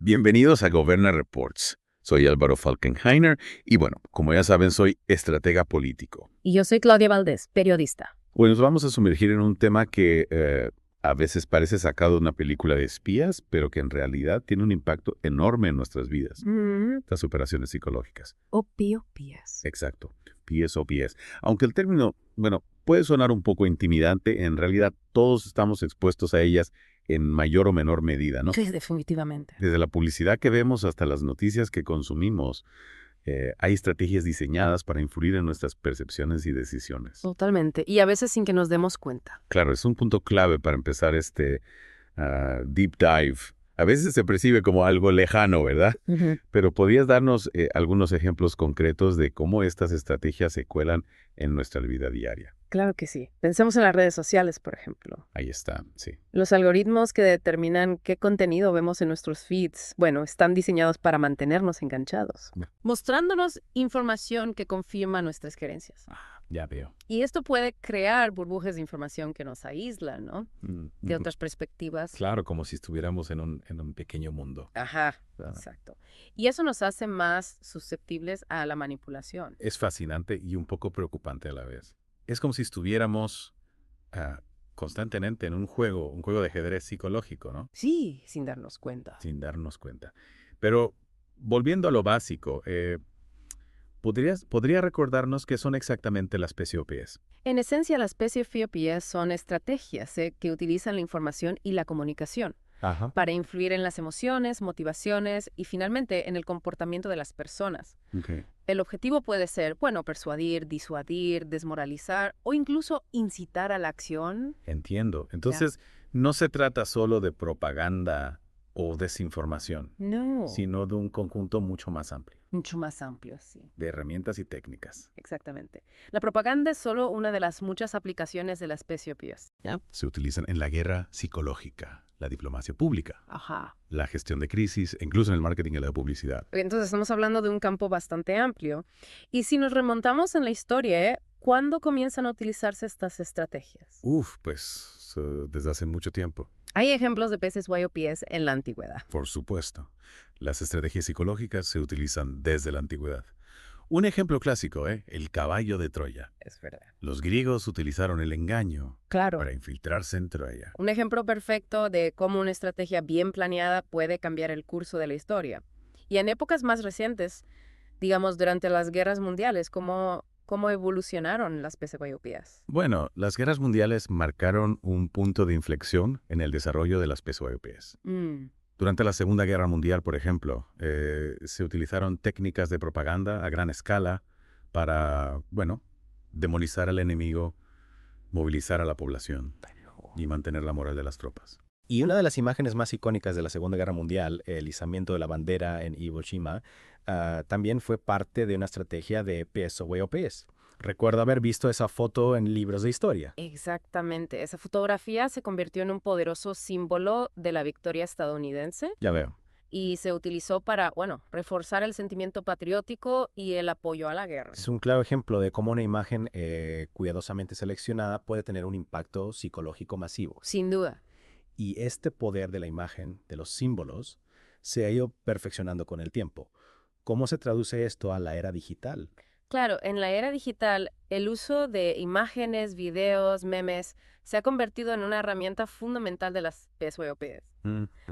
Bienvenidos a Goberna Reports. Soy Álvaro Falkenhainer y bueno, como ya saben, soy estratega político. Y yo soy Claudia Valdés, periodista. Hoy nos vamos a sumergir en un tema que a veces parece sacado de una película de espías, pero que en realidad tiene un impacto enorme en nuestras vidas. Las operaciones psicológicas. Opías. Exacto. PSOPs. Aunque el término, bueno, puede sonar un poco intimidante, en realidad todos estamos expuestos a ellas en mayor o menor medida, ¿no? Sí, definitivamente. Desde la publicidad que vemos hasta las noticias que consumimos, hay estrategias diseñadas para influir en nuestras percepciones y decisiones. Totalmente. Y a veces sin que nos demos cuenta. Claro, es un punto clave para empezar este deep dive. A veces se percibe como algo lejano, ¿verdad? Pero ¿podrías darnos algunos ejemplos concretos de cómo estas estrategias se cuelan en nuestra vida diaria? Claro que sí. Pensemos en las redes sociales, por ejemplo. Ahí está, sí. Los algoritmos que determinan qué contenido vemos en nuestros feeds, bueno, están diseñados para mantenernos enganchados, mostrándonos información que confirma nuestras creencias. Ya veo. Y esto puede crear burbujas de información que nos aíslan, ¿no? De otras perspectivas. Claro, como si estuviéramos en un pequeño mundo. Ajá, exacto. Y eso nos hace más susceptibles a la manipulación. Es fascinante y un poco preocupante a la vez. Es como si estuviéramos constantemente en un juego de ajedrez psicológico, ¿no? Sí, sin darnos cuenta. Sin darnos cuenta. Pero volviendo a lo básico, ¿podría recordarnos qué son exactamente las PSOPs? En esencia, las PSOPs son estrategias que utilizan la información y la comunicación Ajá. para influir en las emociones, motivaciones y finalmente en el comportamiento de las personas. Okay. El objetivo puede ser, bueno, persuadir, disuadir, desmoralizar o incluso incitar a la acción. Entiendo. Entonces, no se trata solo de propaganda o desinformación, No. sino de un conjunto mucho más amplio, Mucho más amplio, sí. de herramientas y técnicas. Exactamente. La propaganda es solo una de las muchas aplicaciones de las PSOPs. Se utilizan en la guerra psicológica, la diplomacia pública, Ajá. la gestión de crisis, e incluso en el marketing y la publicidad. Entonces estamos hablando de un campo bastante amplio. Y si nos remontamos en la historia, ¿cuándo comienzan a utilizarse estas estrategias? Pues desde hace mucho tiempo. Hay ejemplos de PSYOPs en la antigüedad. Por supuesto. Las estrategias psicológicas se utilizan desde la antigüedad. Un ejemplo clásico, el caballo de Troya. Es verdad. Los griegos utilizaron el engaño Claro. para infiltrarse en Troya. Un ejemplo perfecto de cómo una estrategia bien planeada puede cambiar el curso de la historia. Y en épocas más recientes, digamos durante las guerras mundiales, ¿cómo evolucionaron las PSYOPs? Bueno, las guerras mundiales marcaron un punto de inflexión en el desarrollo de las PSYOPs. Durante la Segunda Guerra Mundial, por ejemplo, se utilizaron técnicas de propaganda a gran escala para, demonizar al enemigo, movilizar a la población y mantener la moral de las tropas. Y una de las imágenes más icónicas de la Segunda Guerra Mundial, el izamiento de la bandera en Iwo Jima, también fue parte de una estrategia de PSYOPs. Recuerdo haber visto esa foto en libros de historia. Exactamente. Esa fotografía se convirtió en un poderoso símbolo de la victoria estadounidense Ya veo. y se utilizó para, reforzar el sentimiento patriótico y el apoyo a la guerra. Es un claro ejemplo de cómo una imagen cuidadosamente seleccionada puede tener un impacto psicológico masivo. Sin duda. Y este poder de la imagen, de los símbolos, se ha ido perfeccionando con el tiempo. ¿Cómo se traduce esto a la era digital? Claro, en la era digital, el uso de imágenes, videos, memes, se ha convertido en una herramienta fundamental de las PSYOPs.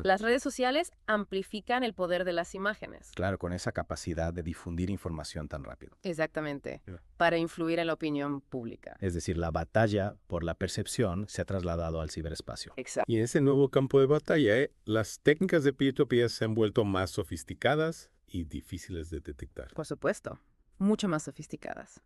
Las redes sociales amplifican el poder de las imágenes. Claro, con esa capacidad de difundir información tan rápido. Exactamente, para influir en la opinión pública. Es decir, la batalla por la percepción se ha trasladado al ciberespacio. Exacto. Y en ese nuevo campo de batalla, las técnicas de PSOPs se han vuelto más sofisticadas y difíciles de detectar. Por supuesto, mucho más sofisticadas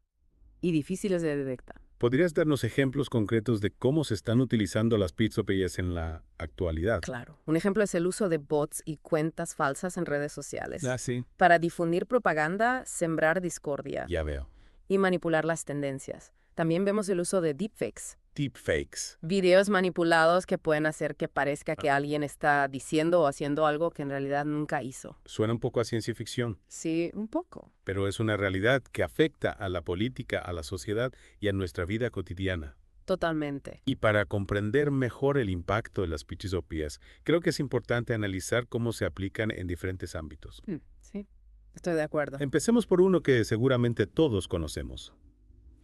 y difíciles de detectar. ¿Podrías darnos ejemplos concretos de cómo se están utilizando las PSOPs en la actualidad? Claro. Un ejemplo es el uso de bots y cuentas falsas en redes sociales Sí. para difundir propaganda, sembrar discordia Ya veo. y manipular las tendencias. También vemos el uso de deepfakes, Deepfakes. videos manipulados que pueden hacer que parezca que alguien está diciendo o haciendo algo que en realidad nunca hizo. Suena un poco a ciencia ficción, Sí, un poco. pero es una realidad que afecta a la política, a la sociedad y a nuestra vida cotidiana. Totalmente. Y para comprender mejor el impacto de las PSOPs, creo que es importante analizar cómo se aplican en diferentes ámbitos. Sí, estoy de acuerdo. Empecemos por uno que seguramente todos conocemos: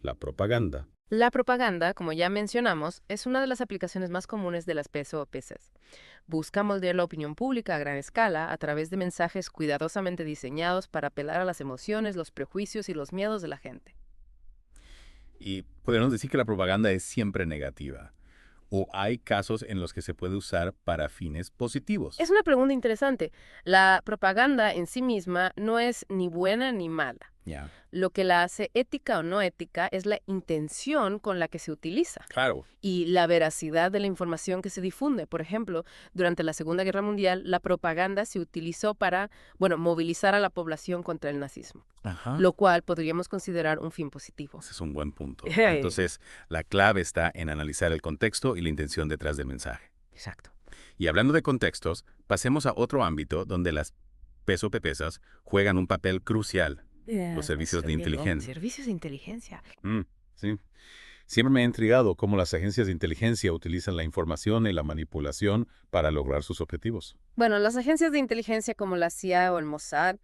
la propaganda. La propaganda, como ya mencionamos, es una de las aplicaciones más comunes de las PSOPs. Busca moldear la opinión pública a gran escala a través de mensajes cuidadosamente diseñados para apelar a las emociones, los prejuicios y los miedos de la gente. Y podemos decir que la propaganda es siempre negativa. ¿O hay casos en los que se puede usar para fines positivos? Es una pregunta interesante. La propaganda en sí misma no es ni buena ni mala. Ya. Lo que la hace ética o no ética es la intención con la que se utiliza Claro. y la veracidad de la información que se difunde. Por ejemplo, durante la Segunda Guerra Mundial, la propaganda se utilizó para, movilizar a la población contra el nazismo, Ajá. lo cual podríamos considerar un fin positivo. Ese es un buen punto. Hey. Entonces, la clave está en analizar el contexto y la intención detrás del mensaje. Exacto. Y hablando de contextos, pasemos a otro ámbito donde las PSOPs juegan un papel crucial: los servicios de inteligencia. Servicios de inteligencia. Sí. Siempre me ha intrigado cómo las agencias de inteligencia utilizan la información y la manipulación para lograr sus objetivos. Bueno, las agencias de inteligencia como la CIA o el Mossad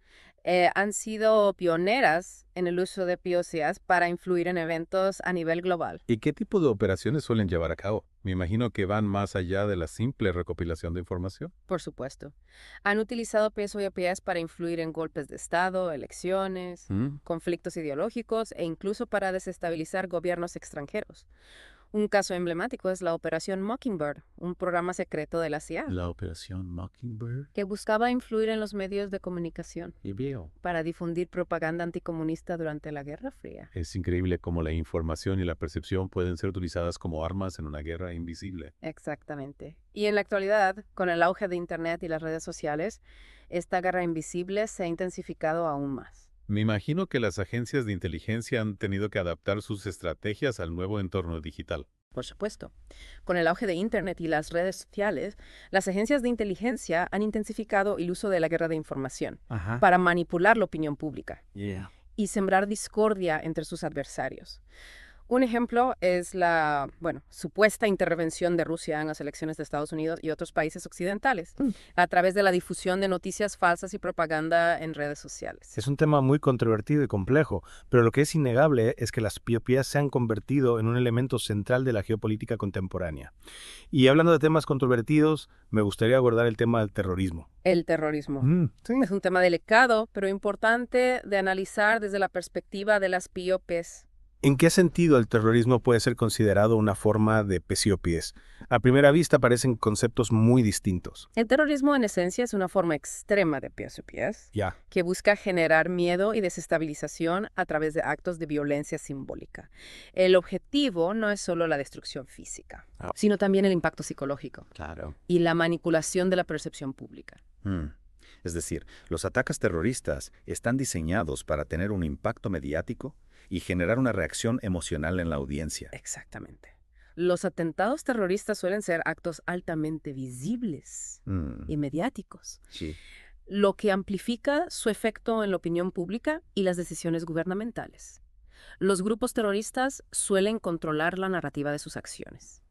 han sido pioneras en el uso de POCs para influir en eventos a nivel global. ¿Y qué tipo de operaciones suelen llevar a cabo? Me imagino que van más allá de la simple recopilación de información. Por supuesto. Han utilizado PSOPs para influir en golpes de Estado, elecciones, conflictos ideológicos e incluso para desestabilizar gobiernos extranjeros. Un caso emblemático es la Operación Mockingbird, un programa secreto de la CIA La operación Mockingbird. que buscaba influir en los medios de comunicación Y veo. para difundir propaganda anticomunista durante la Guerra Fría. Es increíble cómo la información y la percepción pueden ser utilizadas como armas en una guerra invisible. Exactamente. Y en la actualidad, con el auge de Internet y las redes sociales, esta guerra invisible se ha intensificado aún más. Me imagino que las agencias de inteligencia han tenido que adaptar sus estrategias al nuevo entorno digital. Por supuesto. Con el auge de Internet y las redes sociales, las agencias de inteligencia han intensificado el uso de la guerra de información para manipular la opinión pública y sembrar discordia entre sus adversarios. Un ejemplo es la, supuesta intervención de Rusia en las elecciones de Estados Unidos y otros países occidentales a través de la difusión de noticias falsas y propaganda en redes sociales. Es un tema muy controvertido y complejo, pero lo que es innegable es que las POPs se han convertido en un elemento central de la geopolítica contemporánea. Y hablando de temas controvertidos, me gustaría abordar el tema del terrorismo. El terrorismo. Sí. Es un tema delicado, pero importante de analizar desde la perspectiva de las POPs. ¿En qué sentido el terrorismo puede ser considerado una forma de PSOPs? A primera vista parecen conceptos muy distintos. El terrorismo en esencia es una forma extrema de PSOPs Ya. que busca generar miedo y desestabilización a través de actos de violencia simbólica. El objetivo no es solo la destrucción física, sino también el impacto psicológico Claro. y la manipulación de la percepción pública. Es decir, los ataques terroristas están diseñados para tener un impacto mediático y generar una reacción emocional en la audiencia. Exactamente. Los atentados terroristas suelen ser actos altamente visibles y mediáticos, Sí. lo que amplifica su efecto en la opinión pública y las decisiones gubernamentales. Los grupos terroristas suelen controlar la narrativa de sus acciones,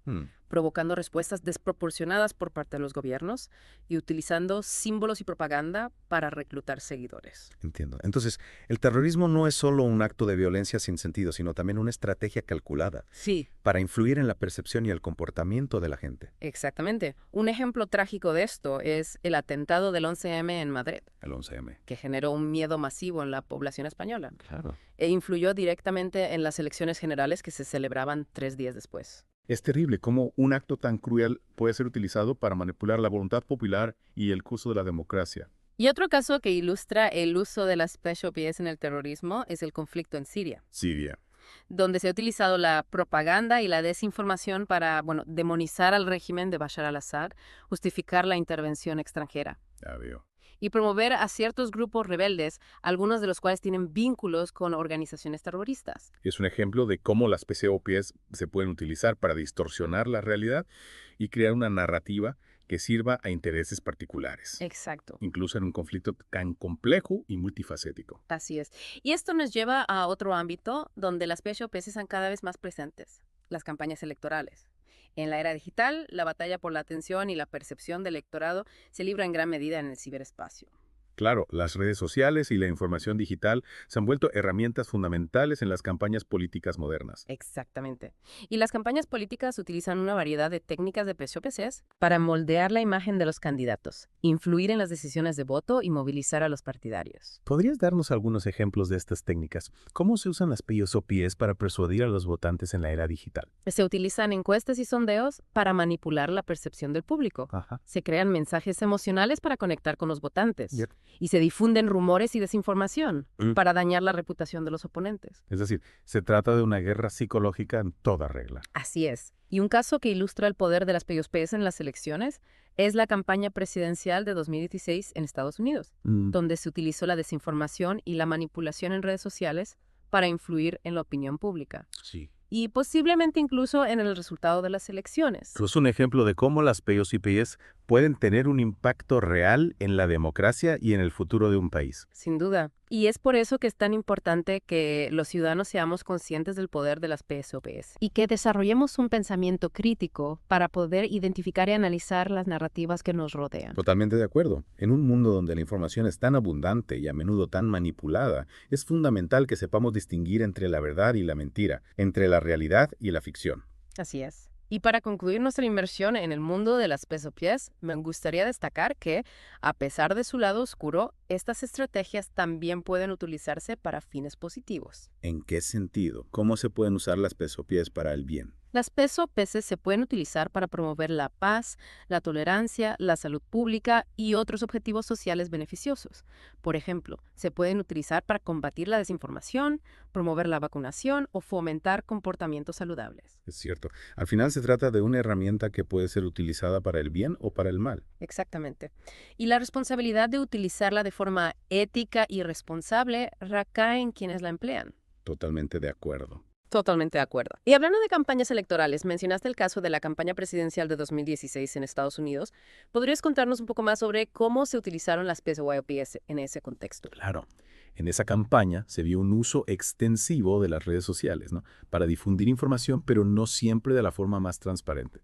provocando respuestas desproporcionadas por parte de los gobiernos y utilizando símbolos y propaganda para reclutar seguidores. Entiendo. Entonces, el terrorismo no es solo un acto de violencia sin sentido, sino también una estrategia calculada Sí, para influir en la percepción y el comportamiento de la gente. exactamente. Un ejemplo trágico de esto es el atentado del 11M en Madrid, El 11M. que generó un miedo masivo en la población española Claro. e influyó directamente en las elecciones generales que se celebraban 3 días después. Es terrible cómo un acto tan cruel puede ser utilizado para manipular la voluntad popular y el curso de la democracia. Y otro caso que ilustra el uso de las PSOPs en el terrorismo es el conflicto en Siria, Siria. donde se ha utilizado la propaganda y la desinformación para, demonizar al régimen de Bashar al-Assad, justificar la intervención extranjera Ya veo. y promover a ciertos grupos rebeldes, algunos de los cuales tienen vínculos con organizaciones terroristas. Es un ejemplo de cómo las PSOPs se pueden utilizar para distorsionar la realidad y crear una narrativa que sirva a intereses particulares, Exacto. incluso en un conflicto tan complejo y multifacético. Así es. Y esto nos lleva a otro ámbito donde las PSOPs están cada vez más presentes, las campañas electorales. En la era digital, la batalla por la atención y la percepción del electorado se libra en gran medida en el ciberespacio. Claro, las redes sociales y la información digital se han vuelto herramientas fundamentales en las campañas políticas modernas. Exactamente. Y las campañas políticas utilizan una variedad de técnicas de PSOPs para moldear la imagen de los candidatos, influir en las decisiones de voto y movilizar a los partidarios. ¿Podrías darnos algunos ejemplos de estas técnicas? ¿Cómo se usan las PSOPs para persuadir a los votantes en la era digital? Se utilizan encuestas y sondeos para manipular la percepción del público. Ajá. Se crean mensajes emocionales para conectar con los votantes. Yep. Y se difunden rumores y desinformación para dañar la reputación de los oponentes. Es decir, se trata de una guerra psicológica en toda regla. Así es. Y un caso que ilustra el poder de las PSOPs en las elecciones es la campaña presidencial de 2016 en Estados Unidos, donde se utilizó la desinformación y la manipulación en redes sociales para influir en la opinión pública. Sí. Y posiblemente incluso en el resultado de las elecciones. Es un ejemplo de cómo las PSOPs pueden tener un impacto real en la democracia y en el futuro de un país. Sin duda. Y es por eso que es tan importante que los ciudadanos seamos conscientes del poder de las PSOPs y que desarrollemos un pensamiento crítico para poder identificar y analizar las narrativas que nos rodean. Totalmente de acuerdo. En un mundo donde la información es tan abundante y a menudo tan manipulada, es fundamental que sepamos distinguir entre la verdad y la mentira, entre la realidad y la ficción. Así es. Y para concluir nuestra inmersión en el mundo de las PSOPs, me gustaría destacar que, a pesar de su lado oscuro, estas estrategias también pueden utilizarse para fines positivos. ¿En qué sentido? ¿Cómo se pueden usar las PSOPs para el bien? Las PSOPs se pueden utilizar para promover la paz, la tolerancia, la salud pública y otros objetivos sociales beneficiosos. Por ejemplo, se pueden utilizar para combatir la desinformación, promover la vacunación o fomentar comportamientos saludables. Es cierto. Al final se trata de una herramienta que puede ser utilizada para el bien o para el mal. Exactamente. Y la responsabilidad de utilizarla de forma ética y responsable recae en quienes la emplean. Totalmente de acuerdo. Totalmente de acuerdo. Y hablando de campañas electorales, mencionaste el caso de la campaña presidencial de 2016 en Estados Unidos. ¿Podrías contarnos un poco más sobre cómo se utilizaron las PSOPs en ese contexto? Claro. En esa campaña se vio un uso extensivo de las redes sociales, ¿no? Para difundir información, pero no siempre de la forma más transparente.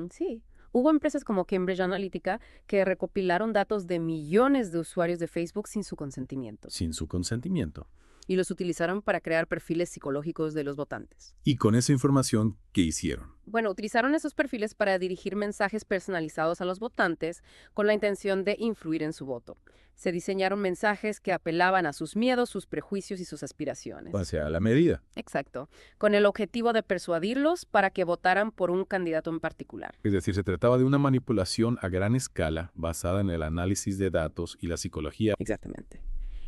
Sí. Hubo empresas como Cambridge Analytica que recopilaron datos de millones de usuarios de Facebook sin su consentimiento. Sin su consentimiento. Y los utilizaron para crear perfiles psicológicos de los votantes. ¿Y con esa información qué hicieron? Bueno, utilizaron esos perfiles para dirigir mensajes personalizados a los votantes con la intención de influir en su voto. Se diseñaron mensajes que apelaban a sus miedos, sus prejuicios y sus aspiraciones. O sea, a la medida. Exacto, con el objetivo de persuadirlos para que votaran por un candidato en particular. Es decir, se trataba de una manipulación a gran escala basada en el análisis de datos y la psicología. Exactamente.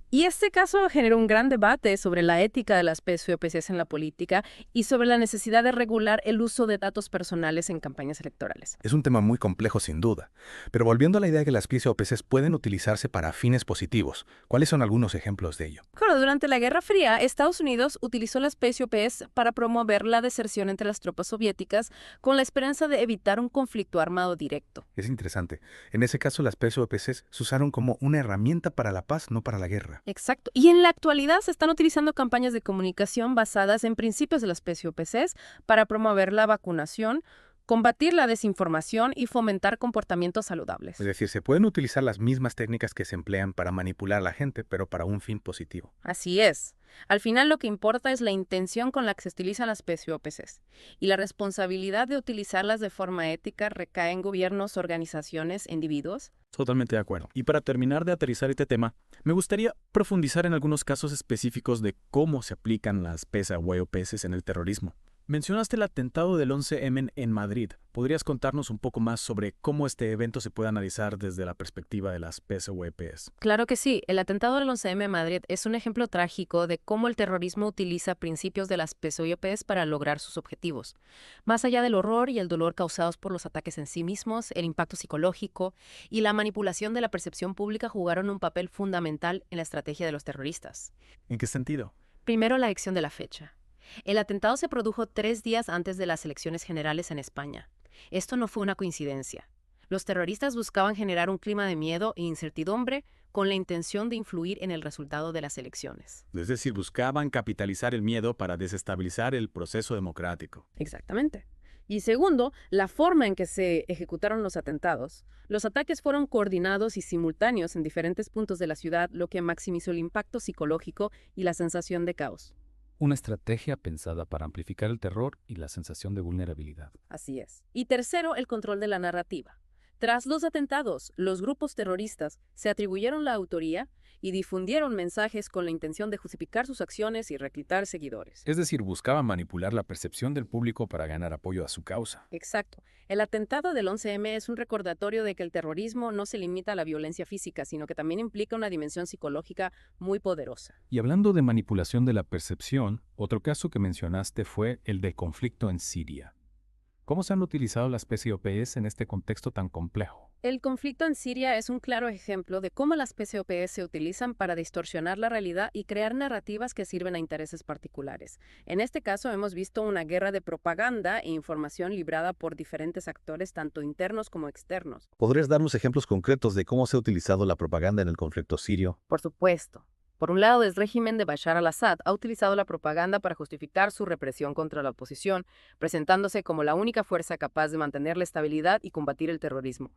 Y este caso generó un gran debate sobre la ética de las PSOPs en la política y sobre la necesidad de regular el uso de datos personales en campañas electorales. Es un tema muy complejo sin duda, pero volviendo a la idea de que las PSOPs pueden utilizarse para fines positivos, ¿cuáles son algunos ejemplos de ello? Claro, durante la Guerra Fría, Estados Unidos utilizó las PSOPs para promover la deserción entre las tropas soviéticas con la esperanza de evitar un conflicto armado directo. Es interesante. En ese caso, las PSOPs se usaron como una herramienta para la paz, no para la guerra. Exacto. Y en la actualidad se están utilizando campañas de comunicación basadas en principios de las PSOPs para promover la vacunación, combatir la desinformación y fomentar comportamientos saludables. Es decir, se pueden utilizar las mismas técnicas que se emplean para manipular a la gente, pero para un fin positivo. Así es. Al final lo que importa es la intención con la que se utilizan las PSOPs. Y la responsabilidad de utilizarlas de forma ética recae en gobiernos, organizaciones, individuos. Totalmente de acuerdo. Y para terminar de aterrizar este tema, me gustaría profundizar en algunos casos específicos de cómo se aplican las PSOPs en el terrorismo. Mencionaste el atentado del 11M en Madrid. ¿Podrías contarnos un poco más sobre cómo este evento se puede analizar desde la perspectiva de las PSOPs? Claro que sí. El atentado del 11M en Madrid es un ejemplo trágico de cómo el terrorismo utiliza principios de las PSOPs para lograr sus objetivos. Más allá del horror y el dolor causados por los ataques en sí mismos, el impacto psicológico y la manipulación de la percepción pública jugaron un papel fundamental en la estrategia de los terroristas. ¿En qué sentido? Primero, la elección de la fecha. El atentado se produjo 3 días antes de las elecciones generales en España. Esto no fue una coincidencia. Los terroristas buscaban generar un clima de miedo e incertidumbre con la intención de influir en el resultado de las elecciones. Es decir, buscaban capitalizar el miedo para desestabilizar el proceso democrático. Exactamente. Y segundo, la forma en que se ejecutaron los atentados. Los ataques fueron coordinados y simultáneos en diferentes puntos de la ciudad, lo que maximizó el impacto psicológico y la sensación de caos. Una estrategia pensada para amplificar el terror y la sensación de vulnerabilidad. Así es. Y tercero, el control de la narrativa. Tras los atentados, los grupos terroristas se atribuyeron la autoría y difundieron mensajes con la intención de justificar sus acciones y reclutar seguidores. Es decir, buscaban manipular la percepción del público para ganar apoyo a su causa. Exacto. El atentado del 11M es un recordatorio de que el terrorismo no se limita a la violencia física, sino que también implica una dimensión psicológica muy poderosa. Y hablando de manipulación de la percepción, otro caso que mencionaste fue el del conflicto en Siria. ¿Cómo se han utilizado las PCOPs en este contexto tan complejo? El conflicto en Siria es un claro ejemplo de cómo las PCOPs se utilizan para distorsionar la realidad y crear narrativas que sirven a intereses particulares. En este caso hemos visto una guerra de propaganda e información librada por diferentes actores, tanto internos como externos. ¿Podrías darnos ejemplos concretos de cómo se ha utilizado la propaganda en el conflicto sirio? Por supuesto. Por un lado, el régimen de Bashar al-Assad ha utilizado la propaganda para justificar su represión contra la oposición, presentándose como la única fuerza capaz de mantener la estabilidad y combatir el terrorismo.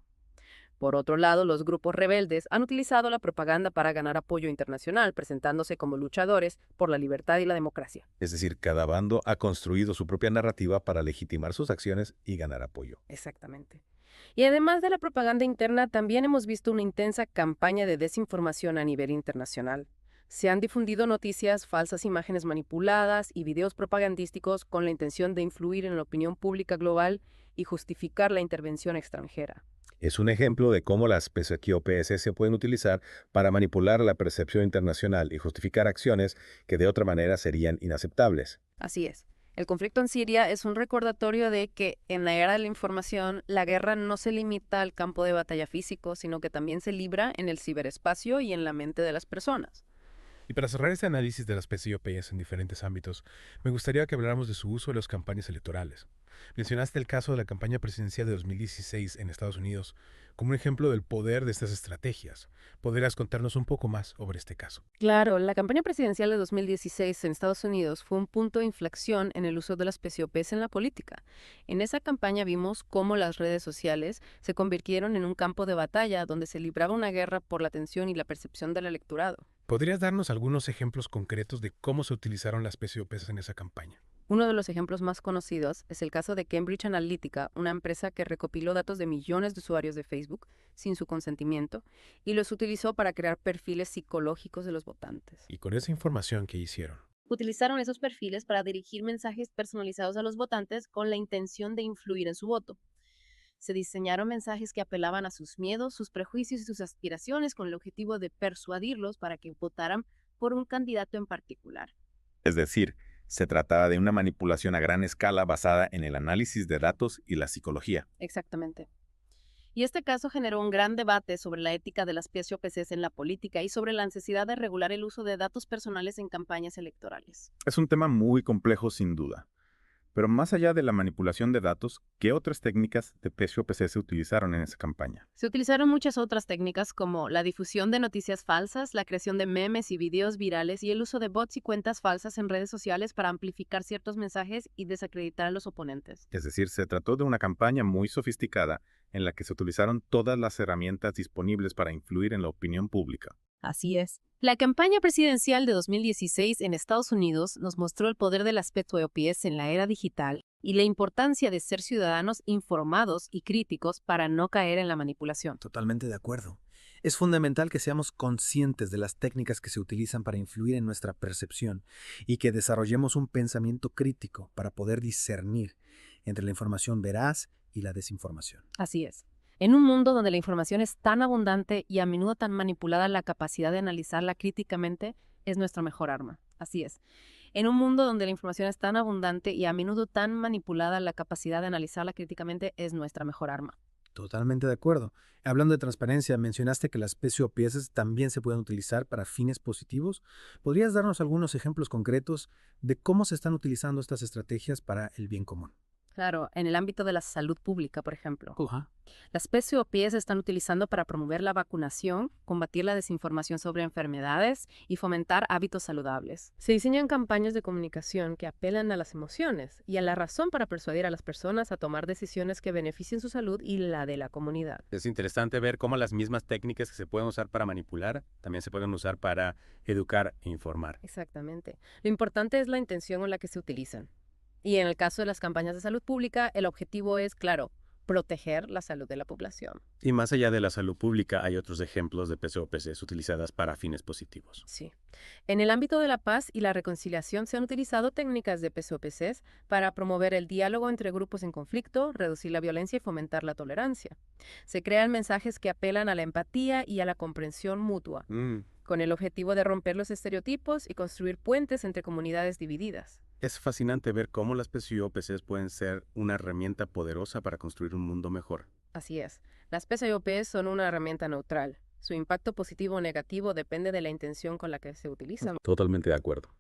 Por otro lado, los grupos rebeldes han utilizado la propaganda para ganar apoyo internacional, presentándose como luchadores por la libertad y la democracia. Es decir, cada bando ha construido su propia narrativa para legitimar sus acciones y ganar apoyo. Exactamente. Y además de la propaganda interna, también hemos visto una intensa campaña de desinformación a nivel internacional. Se han difundido noticias, falsas imágenes manipuladas y videos propagandísticos con la intención de influir en la opinión pública global y justificar la intervención extranjera. Es un ejemplo de cómo las PCOPs se pueden utilizar para manipular la percepción internacional y justificar acciones que de otra manera serían inaceptables. Así es. El conflicto en Siria es un recordatorio de que en la era de la información, la guerra no se limita al campo de batalla físico, sino que también se libra en el ciberespacio y en la mente de las personas. Y para cerrar este análisis de las PCOPs en diferentes ámbitos, me gustaría que habláramos de su uso en las campañas electorales. Mencionaste el caso de la campaña presidencial de 2016 en Estados Unidos como un ejemplo del poder de estas estrategias. ¿Podrías contarnos un poco más sobre este caso? Claro, la campaña presidencial de 2016 en Estados Unidos fue un punto de inflexión en el uso de las PCOPs en la política. En esa campaña vimos cómo las redes sociales se convirtieron en un campo de batalla donde se libraba una guerra por la atención y la percepción del electorado. ¿Podrías darnos algunos ejemplos concretos de cómo se utilizaron las PCOPs en esa campaña? Uno de los ejemplos más conocidos es el caso de Cambridge Analytica, una empresa que recopiló datos de millones de usuarios de Facebook sin su consentimiento y los utilizó para crear perfiles psicológicos de los votantes. Y con esa información que hicieron. Utilizaron esos perfiles para dirigir mensajes personalizados a los votantes con la intención de influir en su voto. Se diseñaron mensajes que apelaban a sus miedos, sus prejuicios y sus aspiraciones con el objetivo de persuadirlos para que votaran por un candidato en particular. Es decir, se trataba de una manipulación a gran escala basada en el análisis de datos y la psicología. Exactamente. Y este caso generó un gran debate sobre la ética de las PCOPs en la política y sobre la necesidad de regular el uso de datos personales en campañas electorales. Es un tema muy complejo sin duda. Pero más allá de la manipulación de datos, ¿qué otras técnicas de PCOPs se utilizaron en esa campaña? Se utilizaron muchas otras técnicas como la difusión de noticias falsas, la creación de memes y videos virales y el uso de bots y cuentas falsas en redes sociales para amplificar ciertos mensajes y desacreditar a los oponentes. Es decir, se trató de una campaña muy sofisticada en la que se utilizaron todas las herramientas disponibles para influir en la opinión pública. Así es. La campaña presidencial de 2016 en Estados Unidos nos mostró el poder de las PCOPs en la era digital y la importancia de ser ciudadanos informados y críticos para no caer en la manipulación. Totalmente de acuerdo. Es fundamental que seamos conscientes de las técnicas que se utilizan para influir en nuestra percepción y que desarrollemos un pensamiento crítico para poder discernir entre la información veraz y la desinformación. Así es. En un mundo donde la información es tan abundante y a menudo tan manipulada, la capacidad de analizarla críticamente es nuestra mejor arma. Así es. En un mundo donde la información es tan abundante y a menudo tan manipulada, la capacidad de analizarla críticamente es nuestra mejor arma. Totalmente de acuerdo. Hablando de transparencia, mencionaste que las PCOPs también se pueden utilizar para fines positivos. ¿Podrías darnos algunos ejemplos concretos de cómo se están utilizando estas estrategias para el bien común? Claro, en el ámbito de la salud pública, por ejemplo. Ajá. Las PSOPs se están utilizando para promover la vacunación, combatir la desinformación sobre enfermedades y fomentar hábitos saludables. Se diseñan campañas de comunicación que apelan a las emociones y a la razón para persuadir a las personas a tomar decisiones que beneficien su salud y la de la comunidad. Es interesante ver cómo las mismas técnicas que se pueden usar para manipular también se pueden usar para educar e informar. Exactamente. Lo importante es la intención con la que se utilizan. Y en el caso de las campañas de salud pública, el objetivo es, claro, proteger la salud de la población. Y más allá de la salud pública, hay otros ejemplos de PSOPs utilizadas para fines positivos. Sí. En el ámbito de la paz y la reconciliación se han utilizado técnicas de PSOPs para promover el diálogo entre grupos en conflicto, reducir la violencia y fomentar la tolerancia. Se crean mensajes que apelan a la empatía y a la comprensión mutua, con el objetivo de romper los estereotipos y construir puentes entre comunidades divididas. Es fascinante ver cómo las PSOPs pueden ser una herramienta poderosa para construir un mundo mejor. Así es. Las PSOPs son una herramienta neutral. Su impacto positivo o negativo depende de la intención con la que se utilizan. Totalmente de acuerdo.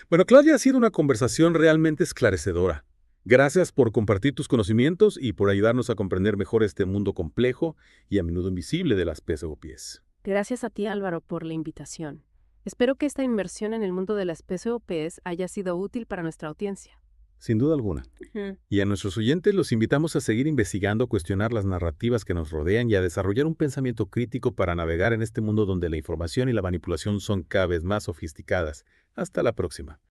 Bueno, Claudia, ha sido una conversación realmente esclarecedora. Gracias por compartir tus conocimientos y por ayudarnos a comprender mejor este mundo complejo y a menudo invisible de las PSOPs. Gracias a ti, Álvaro, por la invitación. Espero que esta inmersión en el mundo de las PSOPs haya sido útil para nuestra audiencia. Sin duda alguna. Y a nuestros oyentes los invitamos a seguir investigando, cuestionar las narrativas que nos rodean y a desarrollar un pensamiento crítico para navegar en este mundo donde la información y la manipulación son cada vez más sofisticadas. Hasta la próxima.